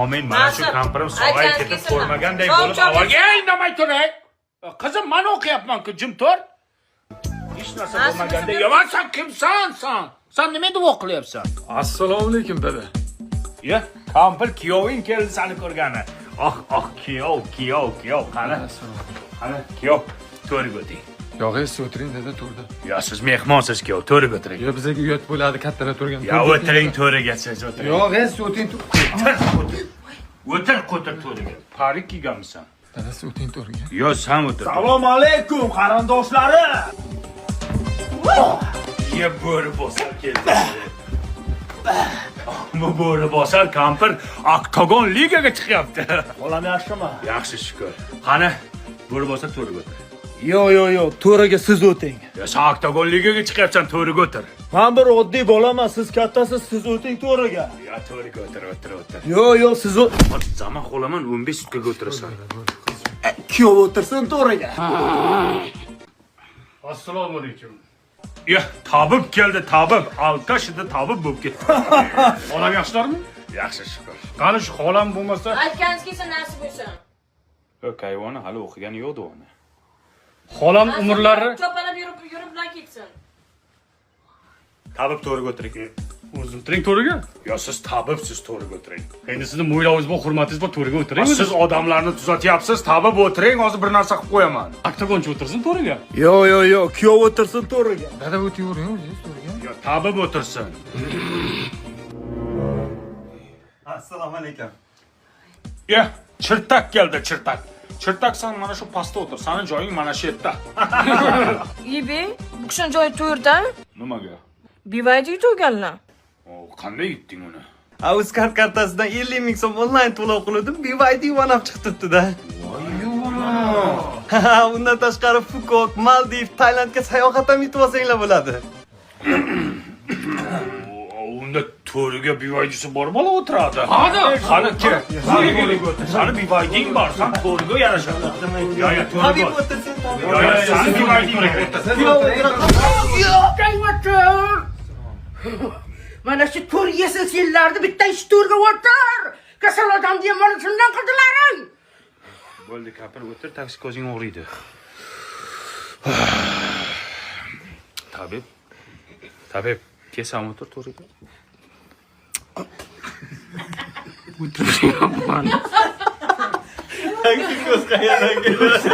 Amin. Mana shu kampirim sog'ayib ketib ko'rmaganday bo'lib avvalga indamay turay. Qizim, men o'qiyapman-ku, jim tur. Hech narsa bo'lmaganday. Yo'q, sen kimsan? Sen nima duo qilyapsan? Assalomu alaykum dada. Ya, kampir kuyoving keldi seni ko'rgani. Kuyov. Qani, kuyov. To'riga o'ting. Yo'q, siz o'tiring dada to'rda. Ya, siz mehmonsiz kuyov, to'riga o'tiring. Yo, bizga uyat bo'ladi, kattalar turgan. Ya, o'tiring to'riga, siz o'tiring. Yo'q, siz o'tiring. O'tir to'riga. Parik kiyganmisan? Dada, siz o'tiring to'rga. Yo, sen o'tir. Assalomu alaykum qarindoshlarim. Ya bo'ri bosar keldi. Bu bo'ri bosar kampir oktagon ligaga chiqyapti. Bolam yaxshimi? Yaxshi shukr. Qani, bo'ri bosar to'riga o'tir. Yo'q, to'raga siz o'ting. Ya, sen oktagon ligaga chiqyapsan, to'riga o'tir. Men bir oddiy bolaman, siz kattasiz, siz o'ting to'raga. Ya, to'riga o'tir. Yo'q, siz Zaman qo'laman 15 sutkaga o'tirasan. kuyov o'tirsin to'raga. Assalomu alaykum. Ya, tabib keldi, tabib. Alkashida tabib bo'lib ketdi. Xolam yaxshilarmi? Yaxshi shukr. Qani shu xolam bo'lmasa, Aytganingiz kelsa nasib bo'lsin. Yo'q, hayvoni hali o'qigani yo'q uni. xolam umrlari Chopalab yurib bilan ketsin. Tabib to'riga o'tiring. o'zi o'tiring to'riga. Yo, siz tabibsiz, to'riga o'tiring. Endi sizni mo'ylovingiz bor, hurmatingiz bor, to'riga o'tiring. Siz odamlarni tuzatyapsiz, tabib o'tiring, hozir bir narsa qilib qo'yaman. Oktagonchi o'tirsin to'riga. Yo'q, kuyov o'tirsin to'raga. Dada o'tiravering o'zingiz to'riga. Yo, tabib o'tirsin. Assalomu alaykum. Ya, chirtak keldi, chirtak. Chirtak, sen mana shu pastda o'tir. Sening joying mana shu yerda. Ibi, bu kishini joyi to'yirda? Nimaga? Bivaydiga to'yganlar. Qanday yutding uni? Uzcard kartasidan 50 ming so'm onlayn to'lov qildim, BYD OneUp chiqibdi-da. Undan tashqari Phuket, Maldiv, Tailandga sayohat ham yetib olsanglar bo'ladi. Unda to'riga BYD'si bor bola o'tiradi. Qani kerak. Sani BYD'ing bor, sen to'riga yarashadi. Yo, to'riga. Habib o'tirsin, Habib. Yo, sani BYD'ing o'tirsin. Mana shu to'r yesiz yillarda bitta ish to'rga o'tir. Kasal odam degan mana shundan qildilaring. Bo'ldi, kapir o'tir, taksi ko'zing og'riydi. Tabib, kesam o'tir to'riga. O'tiryapman. Taksi ko'z qayerdan keladi?